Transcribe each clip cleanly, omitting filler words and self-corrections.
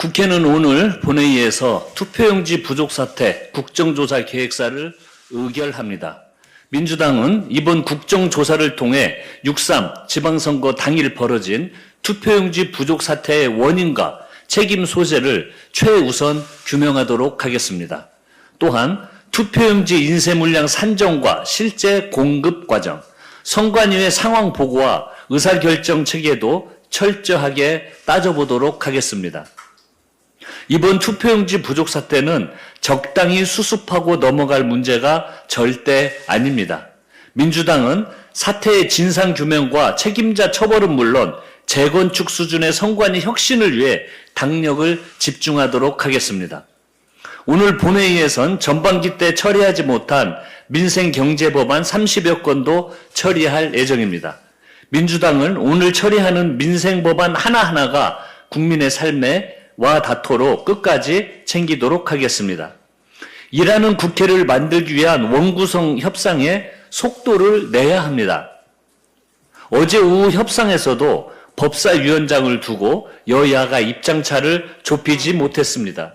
국회는 오늘 본회의에서 투표용지 부족 사태 국정조사 계획사를 의결합니다. 민주당은 이번 국정조사를 통해 6.3 지방선거 당일 벌어진 투표용지 부족 사태의 원인과 책임 소재를 최우선 규명하도록 하겠습니다. 또한 투표용지 인쇄 물량 산정과 실제 공급 과정, 선관위의 상황 보고와 의사결정 체계도 철저하게 따져보도록 하겠습니다. 이번 투표용지 부족 사태는 적당히 수습하고 넘어갈 문제가 절대 아닙니다. 민주당은 사태의 진상규명과 책임자 처벌은 물론 재건축 수준의 선관위 혁신을 위해 당력을 집중하도록 하겠습니다. 오늘 본회의에선 전반기 때 처리하지 못한 민생경제법안 30여 건도 처리할 예정입니다. 민주당은 오늘 처리하는 민생법안 하나하나가 국민의 삶에 와 닿도록 끝까지 챙기도록 하겠습니다. 일하는 국회를 만들기 위한 원구성 협상에 속도를 내야 합니다. 어제 오후 협상에서도 법사위원장을 두고 여야가 입장차를 좁히지 못했습니다.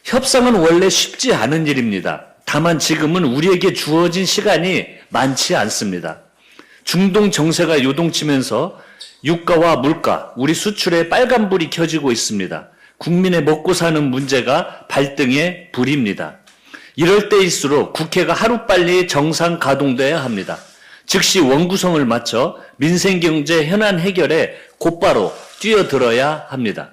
협상은 원래 쉽지 않은 일입니다. 다만 지금은 우리에게 주어진 시간이 많지 않습니다. 중동 정세가 요동치면서 유가와 물가, 우리 수출에 빨간불이 켜지고 있습니다. 국민의 먹고 사는 문제가 발등에 불입니다. 이럴 때일수록 국회가 하루빨리 정상 가동돼야 합니다. 즉시 원구성을 맞춰 민생경제 현안 해결에 곧바로 뛰어들어야 합니다.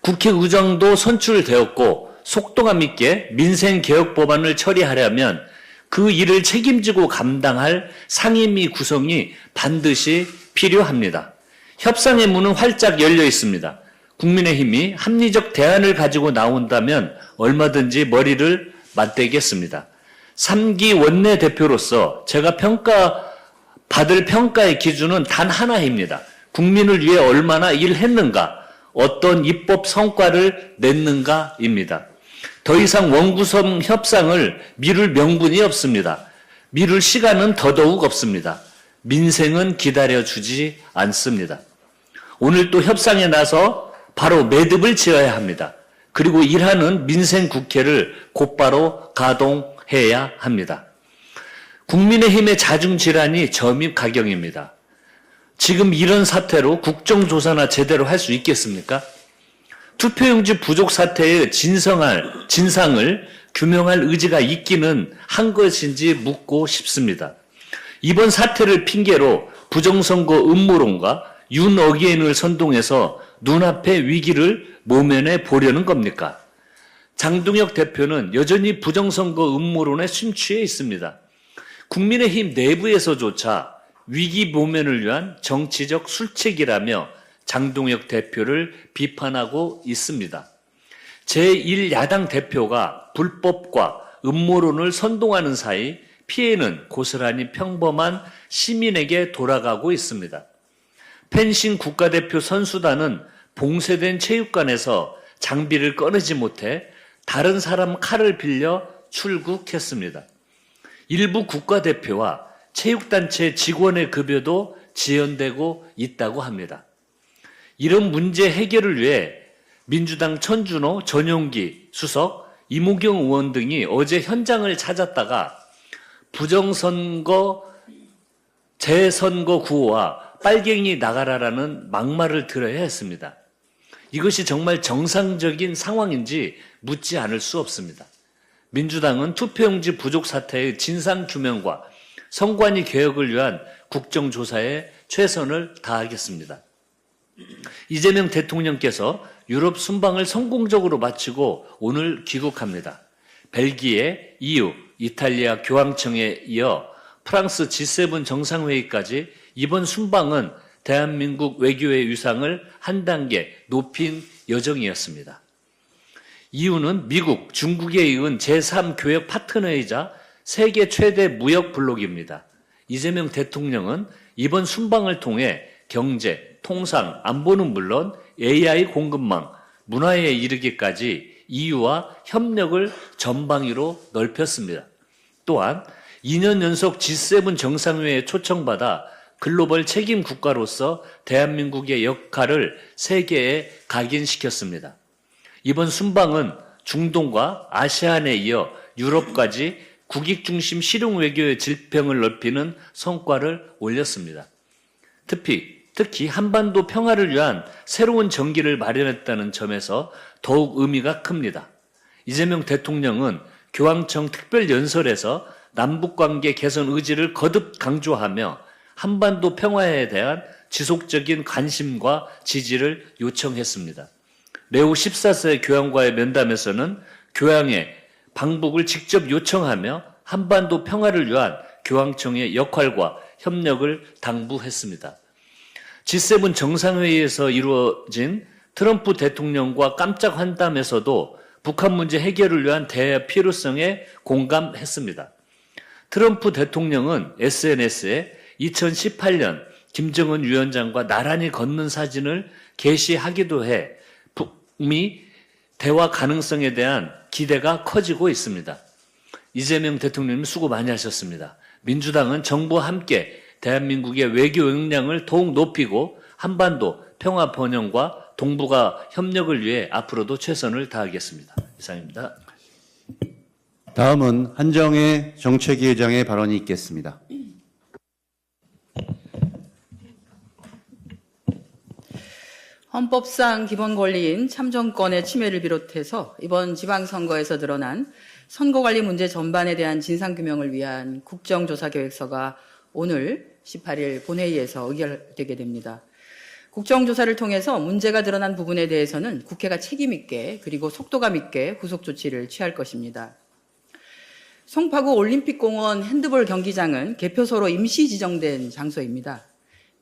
국회 의장도 선출되었고 속도감 있게 민생개혁 법안을 처리하려면 그 일을 책임지고 감당할 상임위 구성이 반드시 필요합니다. 협상의 문은 활짝 열려 있습니다. 국민의힘이 합리적 대안을 가지고 나온다면 얼마든지 머리를 맞대겠습니다. 3기 원내대표로서 제가 받을 평가의 기준은 단 하나입니다. 국민을 위해 얼마나 일했는가, 어떤 입법 성과를 냈는가입니다. 더 이상 원구성 협상을 미룰 명분이 없습니다. 미룰 시간은 더더욱 없습니다. 민생은 기다려주지 않습니다. 오늘 또 협상에 나서 바로 매듭을 지어야 합니다. 그리고 일하는 민생국회를 곧바로 가동해야 합니다. 국민의힘의 자중질환이 점입가경입니다. 지금 이런 사태로 국정조사나 제대로 할 수 있겠습니까? 투표용지 부족 사태의 진상을 규명할 의지가 있기는 한 것인지 묻고 싶습니다. 이번 사태를 핑계로 부정선거 음모론과 윤어게인을 선동해서 눈앞의 위기를 모면해 보려는 겁니까? 장동혁 대표는 여전히 부정선거 음모론에 심취해 있습니다. 국민의힘 내부에서조차 위기 모면을 위한 정치적 술책이라며 장동혁 대표를 비판하고 있습니다. 제1야당 대표가 불법과 음모론을 선동하는 사이 피해는 고스란히 평범한 시민에게 돌아가고 있습니다. 펜싱 국가대표 선수단은 봉쇄된 체육관에서 장비를 꺼내지 못해 다른 사람 칼을 빌려 출국했습니다. 일부 국가대표와 체육단체 직원의 급여도 지연되고 있다고 합니다. 이런 문제 해결을 위해 민주당 천준호, 전용기 수석, 이무경 의원 등이 어제 현장을 찾았다가 부정선거, 재선거 구호와 빨갱이 나가라라는 막말을 들어야 했습니다. 이것이 정말 정상적인 상황인지 묻지 않을 수 없습니다. 민주당은 투표용지 부족 사태의 진상규명과 선관위 개혁을 위한 국정조사에 최선을 다하겠습니다. 이재명 대통령께서 유럽 순방을 성공적으로 마치고 오늘 귀국합니다. 벨기에, EU, 이탈리아 교황청에 이어 프랑스 G7 정상회의까지 이번 순방은 대한민국 외교의 위상을 한 단계 높인 여정이었습니다. EU는 미국, 중국에 이은 제3교역 파트너이자 세계 최대 무역 블록입니다. 이재명 대통령은 이번 순방을 통해 경제, 통상, 안보는 물론 AI 공급망, 문화에 이르기까지 EU와 협력을 전방위로 넓혔습니다. 또한 2년 연속 G7 정상회의에 초청받아 글로벌 책임 국가로서 대한민국의 역할을 세계에 각인시켰습니다. 이번 순방은 중동과 아시안에 이어 유럽까지 국익 중심 실용 외교의 질병을 넓히는 성과를 올렸습니다. 특히 한반도 평화를 위한 새로운 전기를 마련했다는 점에서 더욱 의미가 큽니다. 이재명 대통령은 교황청 특별연설에서 남북관계 개선 의지를 거듭 강조하며 한반도 평화에 대한 지속적인 관심과 지지를 요청했습니다. 레오 14세 교황과의 면담에서는 교황의 방북을 직접 요청하며 한반도 평화를 위한 교황청의 역할과 협력을 당부했습니다. G7 정상회의에서 이루어진 트럼프 대통령과 깜짝 환담에서도 북한 문제 해결을 위한 대화 필요성에 공감했습니다. 트럼프 대통령은 SNS에 2018년 김정은 위원장과 나란히 걷는 사진을 게시하기도 해 북미 대화 가능성에 대한 기대가 커지고 있습니다. 이재명 대통령님 수고 많이 하셨습니다. 민주당은 정부와 함께 대한민국의 외교 역량을 더욱 높이고 한반도 평화 번영과 동북아 협력을 위해 앞으로도 최선을 다하겠습니다. 이상입니다. 다음은 한정혜 정책위 의장의 발언이 있겠습니다. 헌법상 기본 권리인 참정권의 침해를 비롯해서 이번 지방선거에서 드러난 선거관리 문제 전반에 대한 진상규명을 위한 국정조사계획서가 오늘 18일 본회의에서 의결되게 됩니다. 국정조사를 통해서 문제가 드러난 부분에 대해서는 국회가 책임있게 그리고 속도감 있게 후속 조치를 취할 것입니다. 송파구 올림픽공원 핸드볼 경기장은 개표소로 임시 지정된 장소입니다.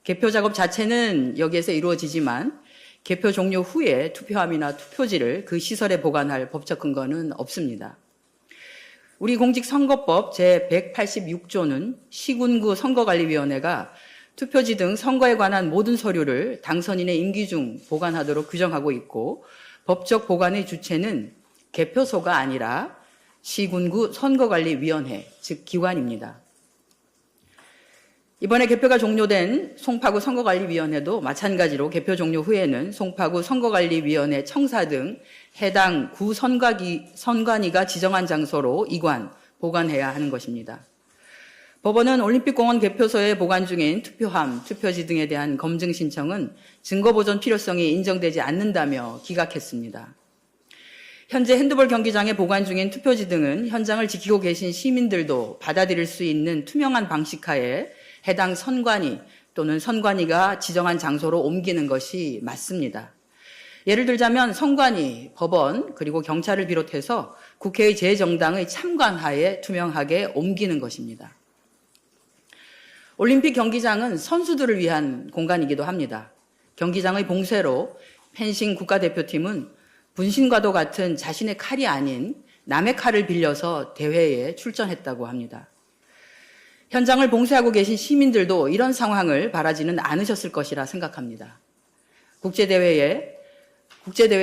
개표 작업 자체는 여기에서 이루어지지만 개표 종료 후에 투표함이나 투표지를 그 시설에 보관할 법적 근거는 없습니다. 우리 공직선거법 제186조는 시군구 선거관리위원회가 투표지 등 선거에 관한 모든 서류를 당선인의 임기 중 보관하도록 규정하고 있고 법적 보관의 주체는 개표소가 아니라 시군구 선거관리위원회, 즉 기관입니다. 이번에 개표가 종료된 송파구 선거관리위원회도 마찬가지로 개표 종료 후에는 송파구 선거관리위원회 청사 등 해당 구 선관위가 지정한 장소로 이관, 보관해야 하는 것입니다. 법원은 올림픽공원 개표소에 보관 중인 투표함, 투표지 등에 대한 검증 신청은 증거보존 필요성이 인정되지 않는다며 기각했습니다. 현재 핸드볼 경기장에 보관 중인 투표지 등은 현장을 지키고 계신 시민들도 받아들일 수 있는 투명한 방식하에 해당 선관위 또는 선관위가 지정한 장소로 옮기는 것이 맞습니다. 예를 들자면 선관위, 법원, 그리고 경찰을 비롯해서 국회의 제 정당의 참관하에 투명하게 옮기는 것입니다. 올림픽 경기장은 선수들을 위한 공간이기도 합니다. 경기장의 봉쇄로 펜싱 국가대표팀은 분신과도 같은 자신의 칼이 아닌 남의 칼을 빌려서 대회에 출전했다고 합니다. 현장을 봉쇄하고 계신 시민들도 이런 상황을 바라지는 않으셨을 것이라 생각합니다. 국제대회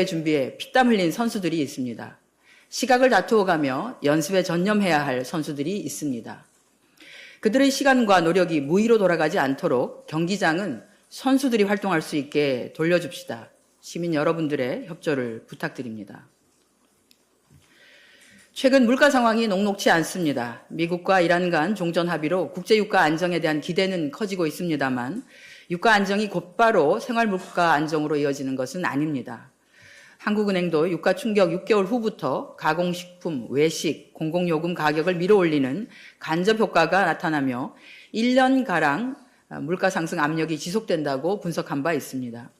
준비에 피땀 흘린 선수들이 있습니다. 시각을 다투어가며 연습에 전념해야 할 선수들이 있습니다. 그들의 시간과 노력이 무의로 돌아가지 않도록 경기장은 선수들이 활동할 수 있게 돌려줍시다. 시민 여러분들의 협조를 부탁드립니다. 최근 물가 상황이 녹록치 않습니다. 미국과 이란 간 종전 합의로 국제유가 안정에 대한 기대는 커지고 있습니다만 유가 안정이 곧바로 생활 물가 안정으로 이어지는 것은 아닙니다. 한국은행도 유가 충격 6개월 후부터 가공식품, 외식, 공공요금 가격을 밀어올리는 간접 효과가 나타나며 1년가량 물가 상승 압력이 지속된다고 분석한 바 있습니다.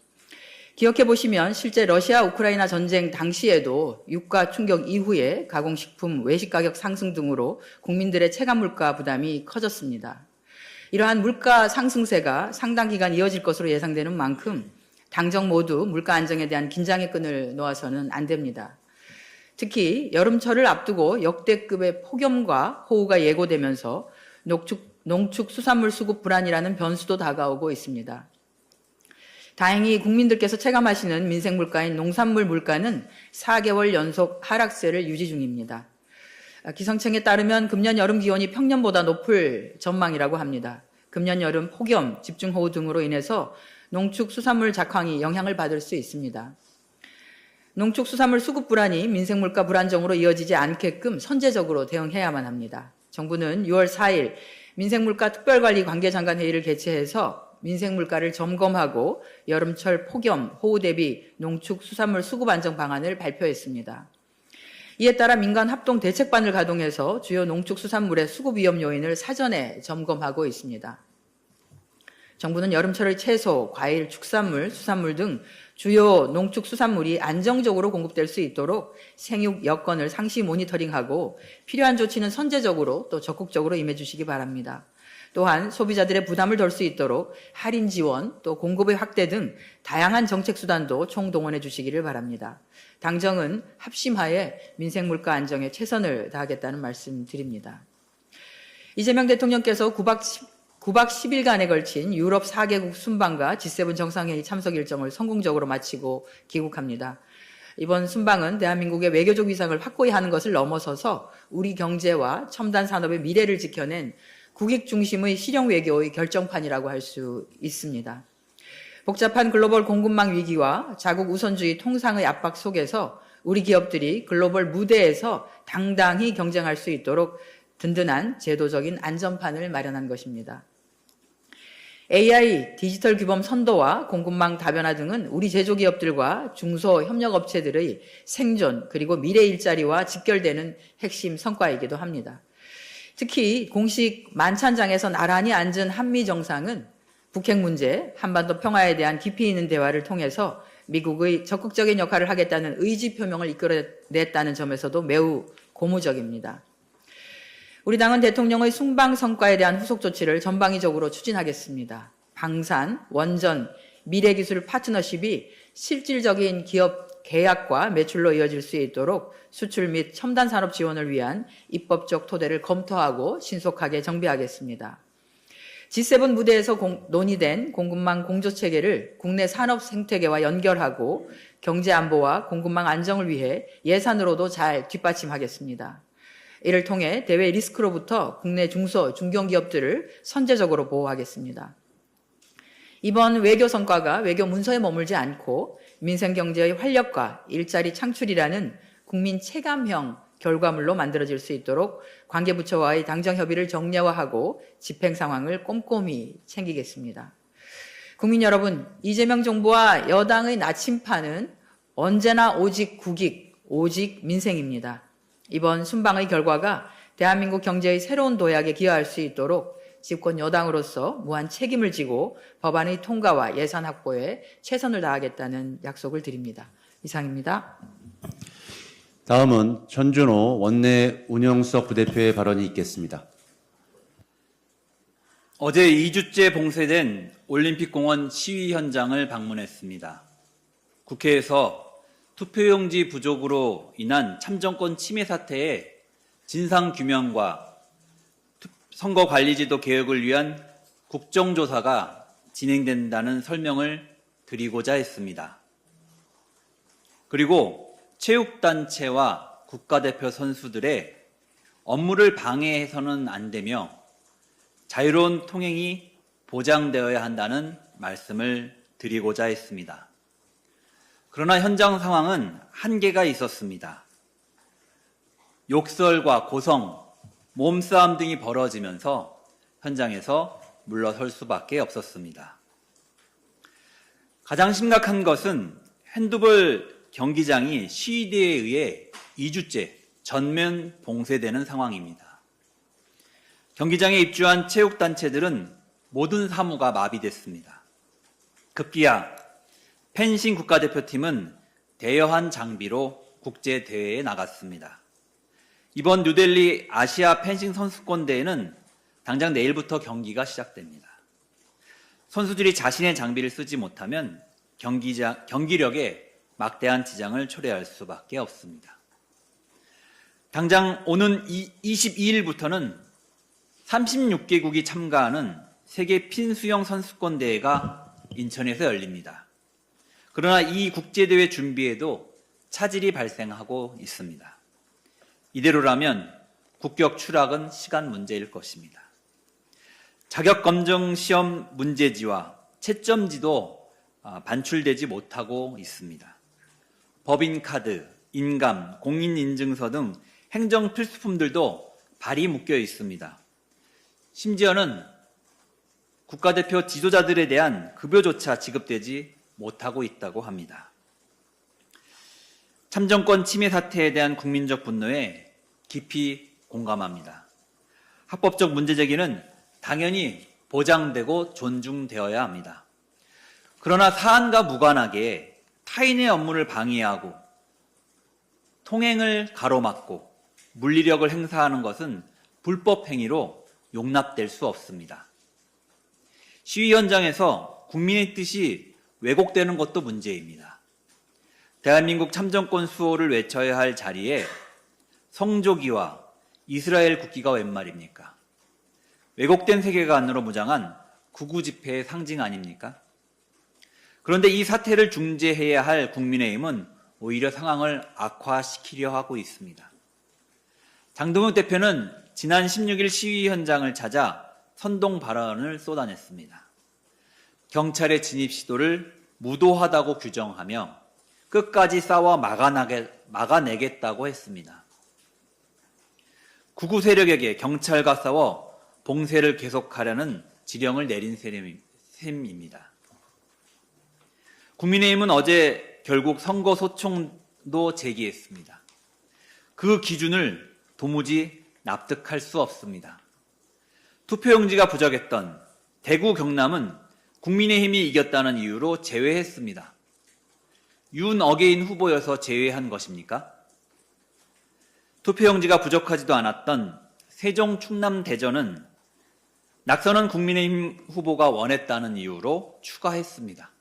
기억해 보시면 실제 러시아 우크라이나 전쟁 당시에도 유가 충격 이후에 가공식품, 외식 가격 상승 등으로 국민들의 체감 물가 부담이 커졌습니다. 이러한 물가 상승세가 상당 기간 이어질 것으로 예상되는 만큼 당정 모두 물가 안정에 대한 긴장의 끈을 놓아서는 안 됩니다. 특히 여름철을 앞두고 역대급의 폭염과 호우가 예고되면서 농축수산물 수급 불안이라는 변수도 다가오고 있습니다. 다행히 국민들께서 체감하시는 민생 물가인 농산물 물가는 4개월 연속 하락세를 유지 중입니다. 기상청에 따르면 금년 여름 기온이 평년보다 높을 전망이라고 합니다. 금년 여름 폭염, 집중호우 등으로 인해서 농축수산물 작황이 영향을 받을 수 있습니다. 농축수산물 수급 불안이 민생물가 불안정으로 이어지지 않게끔 선제적으로 대응해야만 합니다. 정부는 6월 4일 민생물가 특별관리 관계장관 회의를 개최해서 민생물가를 점검하고 여름철 폭염, 호우 대비 농축수산물 수급 안정 방안을 발표했습니다. 이에 따라 민간 합동 대책반을 가동해서 주요 농축수산물의 수급 위험 요인을 사전에 점검하고 있습니다. 정부는 여름철의 채소, 과일, 축산물, 수산물 등 주요 농축수산물이 안정적으로 공급될 수 있도록 생육 여건을 상시 모니터링하고 필요한 조치는 선제적으로 또 적극적으로 임해 주시기 바랍니다. 또한 소비자들의 부담을 덜 수 있도록 할인 지원, 또 공급의 확대 등 다양한 정책 수단도 총동원해 주시기를 바랍니다. 당정은 합심하에 민생물가 안정에 최선을 다하겠다는 말씀 드립니다. 이재명 대통령께서 9박 10일간에 걸친 유럽 4개국 순방과 G7 정상회의 참석 일정을 성공적으로 마치고 귀국합니다. 이번 순방은 대한민국의 외교적 위상을 확고히 하는 것을 넘어서서 우리 경제와 첨단 산업의 미래를 지켜낸 국익 중심의 실용 외교의 결정판이라고 할 수 있습니다. 복잡한 글로벌 공급망 위기와 자국 우선주의 통상의 압박 속에서 우리 기업들이 글로벌 무대에서 당당히 경쟁할 수 있도록 든든한 제도적인 안전판을 마련한 것입니다. AI, 디지털 규범 선도와 공급망 다변화 등은 우리 제조기업들과 중소협력업체들의 생존 그리고 미래 일자리와 직결되는 핵심 성과이기도 합니다. 특히 공식 만찬장에서 나란히 앉은 한미 정상은 북핵 문제, 한반도 평화에 대한 깊이 있는 대화를 통해서 미국의 적극적인 역할을 하겠다는 의지 표명을 이끌어냈다는 점에서도 매우 고무적입니다. 우리 당은 대통령의 순방 성과에 대한 후속 조치를 전방위적으로 추진하겠습니다. 방산, 원전, 미래기술 파트너십이 실질적인 기업 계약과 매출로 이어질 수 있도록 수출 및 첨단 산업 지원을 위한 입법적 토대를 검토하고 신속하게 정비하겠습니다. G7 무대에서 논의된 공급망 공조체계를 국내 산업 생태계와 연결하고 경제 안보와 공급망 안정을 위해 예산으로도 잘 뒷받침하겠습니다. 이를 통해 대외 리스크로부터 국내 중소, 중견기업들을 선제적으로 보호하겠습니다. 이번 외교 성과가 외교 문서에 머물지 않고 민생경제의 활력과 일자리 창출이라는 국민 체감형 결과물로 만들어질 수 있도록 관계부처와의 당정 협의를 정례화하고 집행 상황을 꼼꼼히 챙기겠습니다. 국민 여러분, 이재명 정부와 여당의 나침판은 언제나 오직 국익, 오직 민생입니다. 이번 순방의 결과가 대한민국 경제의 새로운 도약에 기여할 수 있도록 집권 여당으로서 무한 책임을 지고 법안의 통과와 예산 확보에 최선을 다하겠다는 약속을 드립니다. 이상입니다. 다음은 전준호 원내 운영수석 부대표의 발언이 있겠습니다. 어제 2주째 봉쇄된 올림픽공원 시위 현장을 방문했습니다. 국회에서 투표용지 부족으로 인한 참정권 침해 사태의 진상규명과 선거관리제도 개혁을 위한 국정조사가 진행된다는 설명을 드리고자 했습니다. 그리고 체육단체와 국가대표 선수들의 업무를 방해해서는 안 되며 자유로운 통행이 보장되어야 한다는 말씀을 드리고자 했습니다. 그러나 현장 상황은 한계가 있었습니다. 욕설과 고성, 몸싸움 등이 벌어지면서 현장에서 물러설 수밖에 없었습니다. 가장 심각한 것은 핸드볼 경기장이 시위대에 의해 2주째 전면 봉쇄되는 상황입니다. 경기장에 입주한 체육단체들은 모든 사무가 마비됐습니다. 급기야 펜싱 국가대표팀은 대여한 장비로 국제대회에 나갔습니다. 이번 뉴델리 아시아 펜싱 선수권 대회는 당장 내일부터 경기가 시작됩니다. 선수들이 자신의 장비를 쓰지 못하면 경기력에 막대한 지장을 초래할 수밖에 없습니다. 당장 오는 22일부터는 36개국이 참가하는 세계 핀수영 선수권 대회가 인천에서 열립니다. 그러나 이 국제대회 준비에도 차질이 발생하고 있습니다. 이대로라면 국격 추락은 시간 문제일 것입니다. 자격검정시험 문제지와 채점지도 반출되지 못하고 있습니다. 법인카드, 인감, 공인인증서 등 행정 필수품들도 발이 묶여 있습니다. 심지어는 국가대표 지도자들에 대한 급여조차 지급되지 못하고 있다고 합니다. 참정권 침해 사태에 대한 국민적 분노에 깊이 공감합니다. 합법적 문제 제기는 당연히 보장되고 존중되어야 합니다. 그러나 사안과 무관하게 타인의 업무를 방해하고 통행을 가로막고 물리력을 행사하는 것은 불법 행위로 용납될 수 없습니다. 시위 현장에서 국민의 뜻이 왜곡되는 것도 문제입니다. 대한민국 참정권 수호를 외쳐야 할 자리에 성조기와 이스라엘 국기가 웬 말입니까? 왜곡된 세계관으로 무장한 극우 집회의 상징 아닙니까? 그런데 이 사태를 중재해야 할 국민의힘은 오히려 상황을 악화시키려 하고 있습니다. 장동혁 대표는 지난 16일 시위 현장을 찾아 선동 발언을 쏟아냈습니다. 경찰의 진입 시도를 무도하다고 규정하며 끝까지 싸워 막아내겠다고 했습니다. 극우 세력에게 경찰과 싸워 봉쇄를 계속하려는 지령을 내린 셈입니다. 국민의힘은 어제 결국 선거 소송도 제기했습니다. 그 기준을 도무지 납득할 수 없습니다. 투표용지가 부족했던 대구, 경남은 국민의힘이 이겼다는 이유로 제외했습니다. 윤어게인 후보여서 제외한 것입니까? 투표용지가 부족하지도 않았던 세종, 충남, 대전은 낙선은 국민의힘 후보가 원했다는 이유로 추가했습니다.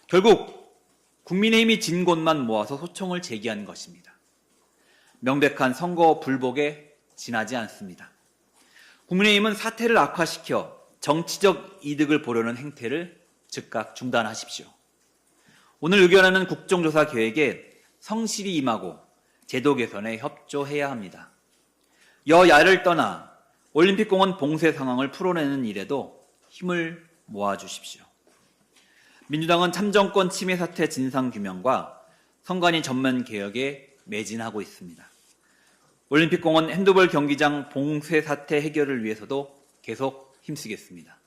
결국 국민의힘이 진 곳만 모아서 소송을 제기한 것입니다. 명백한 선거 불복에 지나지 않습니다. 국민의힘은 사태를 악화시켜 정치적 이득을 보려는 행태를 즉각 중단하십시오. 오늘 의결하는 국정조사 계획에 성실히 임하고 제도 개선에 협조해야 합니다. 여야를 떠나 올림픽공원 봉쇄 상황을 풀어내는 일에도 힘을 모아주십시오. 민주당은 참정권 침해 사태 진상규명과 선관위 전면 개혁에 매진하고 있습니다. 올림픽공원 핸드볼 경기장 봉쇄 사태 해결을 위해서도 계속 힘쓰겠습니다.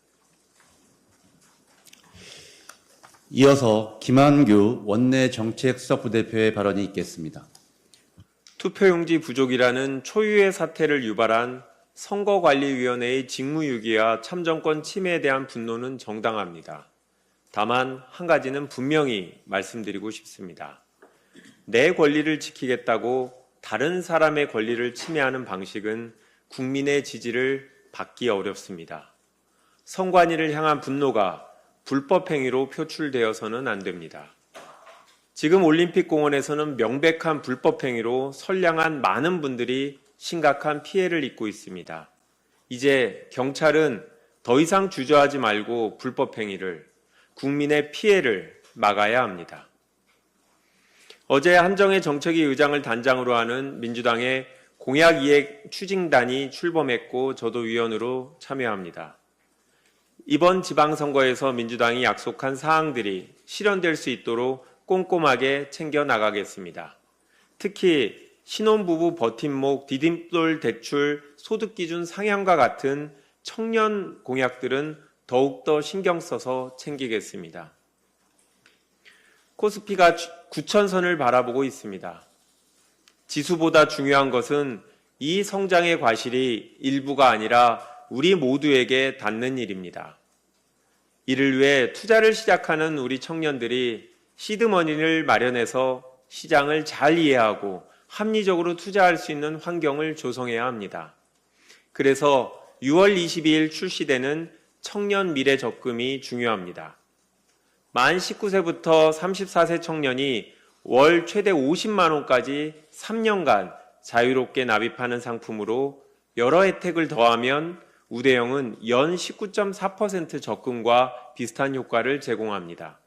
이어서 김한규 원내 정책수석 부대표의 발언이 있겠습니다. 투표용지 부족이라는 초유의 사태를 유발한 선거관리위원회의 직무유기와 참정권 침해에 대한 분노는 정당합니다. 다만 한 가지는 분명히 말씀드리고 싶습니다. 내 권리를 지키겠다고 다른 사람의 권리를 침해하는 방식은 국민의 지지를 받기 어렵습니다. 선관위를 향한 분노가 불법 행위로 표출되어서는 안 됩니다. 지금 올림픽공원에서는 명백한 불법 행위로 선량한 많은 분들이 심각한 피해를 입고 있습니다. 이제 경찰은 더 이상 주저하지 말고 불법 행위를, 국민의 피해를 막아야 합니다. 어제 한정혜 정책위 의장을 단장으로 하는 민주당의 공약이획 추진단이 출범했고 저도 위원으로 참여합니다. 이번 지방선거에서 민주당이 약속한 사항들이 실현될 수 있도록 꼼꼼하게 챙겨나가겠습니다. 특히 신혼부부 버팀목, 디딤돌 대출, 소득기준 상향과 같은 청년 공약들은 더욱더 신경 써서 챙기겠습니다. 코스피가 9,000선을 바라보고 있습니다. 지수보다 중요한 것은 이 성장의 과실이 일부가 아니라 우리 모두에게 닿는 일입니다. 이를 위해 투자를 시작하는 우리 청년들이 시드머니를 마련해서 시장을 잘 이해하고 합리적으로 투자할 수 있는 환경을 조성해야 합니다. 그래서 6월 22일 출시되는 청년 미래 적금이 중요합니다. 만 19세부터 34세 청년이 월 최대 50만 원까지 3년간 자유롭게 납입하는 상품으로 여러 혜택을 더하면 우대형은 연 19.4% 적금과 비슷한 효과를 제공합니다.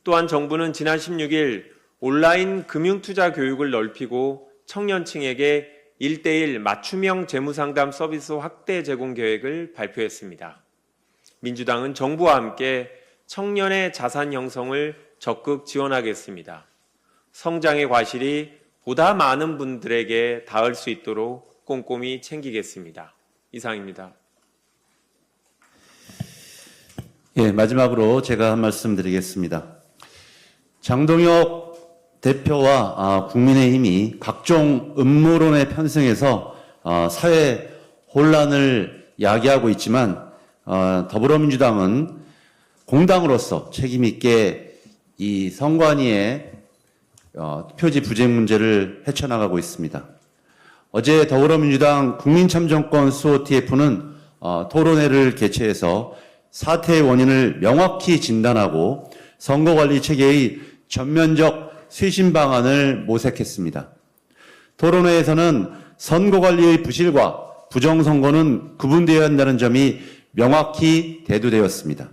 또한 정부는 지난 16일 온라인 금융투자 교육을 넓히고 청년층에게 1:1 맞춤형 재무상담 서비스 확대 제공 계획을 발표했습니다. 민주당은 정부와 함께 청년의 자산 형성을 적극 지원하겠습니다. 성장의 과실이 보다 많은 분들에게 닿을 수 있도록 꼼꼼히 챙기겠습니다. 이상입니다. 예, 마지막으로 제가 한 말씀 드리겠습니다. 장동혁 대표와 국민의힘이 각종 음모론에 편승해서 사회 혼란을 야기하고 있지만 더불어민주당은 공당으로서 책임 있게 이 선관위의 표지 부재 문제를 헤쳐나가고 있습니다. 어제 더불어민주당 국민참정권 수호TF는 토론회를 개최해서 사태의 원인을 명확히 진단하고 선거관리 체계의 전면적 쇄신 방안을 모색했습니다. 토론회에서는 선거관리의 부실과 부정선거는 구분되어야 한다는 점이 명확히 대두되었습니다.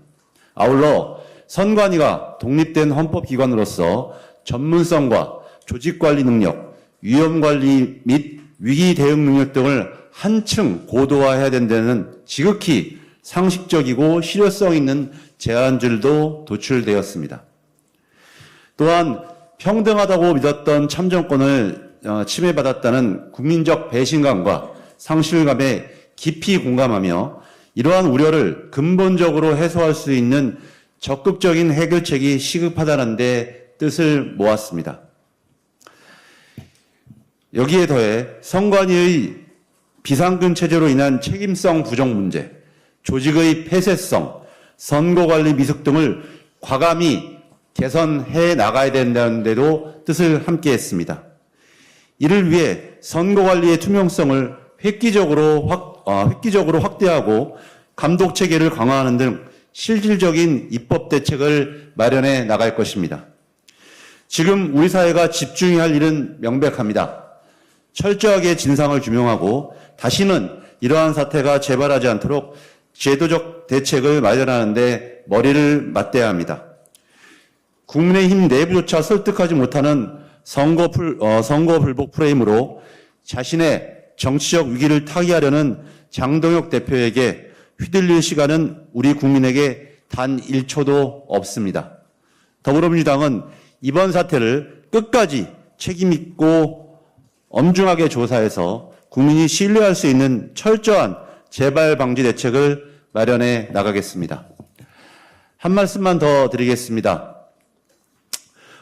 아울러 선관위가 독립된 헌법기관으로서 전문성과 조직관리 능력, 위험관리 및 위기 대응 능력 등을 한층 고도화해야 된다는 지극히 상식적이고 실효성 있는 제안들도 도출되었습니다. 또한 평등하다고 믿었던 참정권을 침해받았다는 국민적 배신감과 상실감에 깊이 공감하며 이러한 우려를 근본적으로 해소할 수 있는 적극적인 해결책이 시급하다는 데 뜻을 모았습니다. 여기에 더해 선관위의 비상근 체제로 인한 책임성 부정 문제, 조직의 폐쇄성, 선거관리 미숙 등을 과감히 개선해 나가야 된다는 데도 뜻을 함께했습니다. 이를 위해 선거관리의 투명성을 획기적으로 확대하고 감독 체계를 강화하는 등 실질적인 입법 대책을 마련해 나갈 것입니다. 지금 우리 사회가 집중해야 할 일은 명백합니다. 철저하게 진상을 규명하고 다시는 이러한 사태가 재발하지 않도록 제도적 대책을 마련하는 데 머리를 맞대야 합니다. 국민의힘 내부조차 설득하지 못하는 선거 불복 프레임으로 자신의 정치적 위기를 타개하려는 장동혁 대표에게 휘둘릴 시간은 우리 국민에게 단 1초도 없습니다. 더불어민주당은 이번 사태를 끝까지 책임있고 엄중하게 조사해서 국민이 신뢰할 수 있는 철저한 재발 방지 대책을 마련해 나가겠습니다. 한 말씀만 더 드리겠습니다.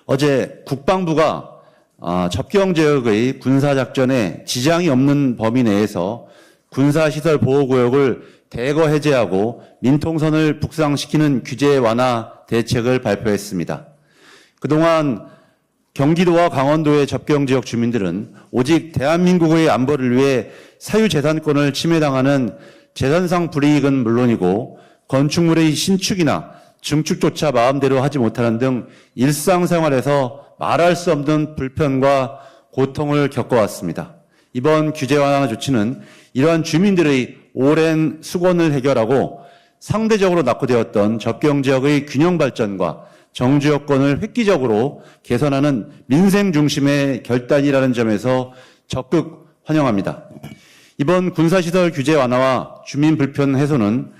어제 국방부가 접경지역의 군사작전에 지장이 없는 범위 내에서 군사시설 보호구역을 대거 해제하고 민통선을 북상시키는 규제 완화 대책을 발표했습니다. 그동안 경기도와 강원도의 접경지역 주민들은 오직 대한민국의 안보를 위해 사유재산권을 침해당하는 재산상 불이익은 물론이고 건축물의 신축이나 증축조차 마음대로 하지 못하는 등 일상생활에서 말할 수 없는 불편과 고통을 겪어왔습니다. 이번 규제 완화 조치는 이러한 주민들의 오랜 수곤을 해결하고 상대적으로 낙후되었던 접경지역의 균형 발전과 정주 여건을 획기적으로 개선하는 민생 중심의 결단이라는 점에서 적극 환영합니다. 이번 군사시설 규제 완화와 주민 불편 해소는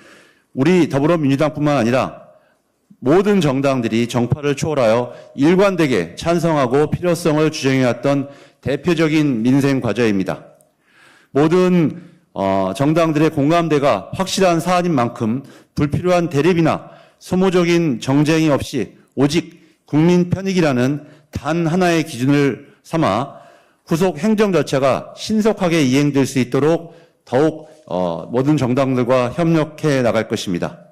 우리 더불어민주당뿐만 아니라 모든 정당들이 정파를 초월하여 일관되게 찬성하고 필요성을 주장해왔던 대표적인 민생 과제입니다. 모든 정당들의 공감대가 확실한 사안인 만큼 불필요한 대립이나 소모적인 정쟁이 없이 오직 국민 편익이라는 단 하나의 기준을 삼아 후속 행정 절차가 신속하게 이행될 수 있도록 더욱 모든 정당들과 협력해 나갈 것입니다.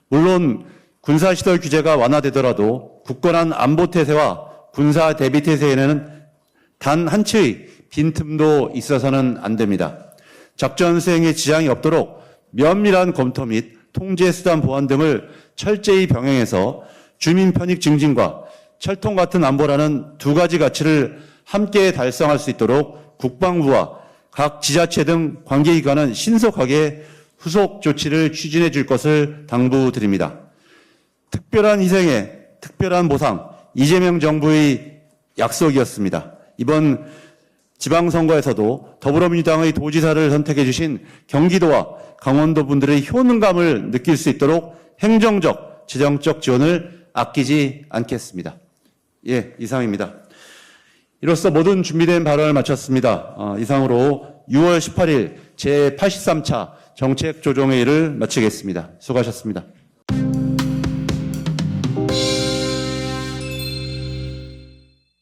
물론 군사시설 규제가 완화되더라도 굳건한 안보태세와 군사 대비태세에는 단 한 치의 빈틈도 있어서는 안 됩니다. 작전 수행에 지장이 없도록 면밀한 검토 및 통제수단 보완 등을 철저히 병행해서 주민 편익 증진과 철통 같은 안보라는 두 가지 가치를 함께 달성할 수 있도록 국방부와 각 지자체 등 관계기관은 신속하게 후속 조치를 추진해 줄 것을 당부드립니다. 특별한 희생에 특별한 보상, 이재명 정부의 약속이었습니다. 이번 지방선거에서도 더불어민주당의 도지사를 선택해 주신 경기도와 강원도 분들의 효능감을 느낄 수 있도록 행정적, 재정적 지원을 아끼지 않겠습니다. 예, 이상입니다. 이로써 모든 준비된 발언을 마쳤습니다. 이상으로 6월 18일 제83차 정책조정회의를 마치겠습니다. 수고하셨습니다.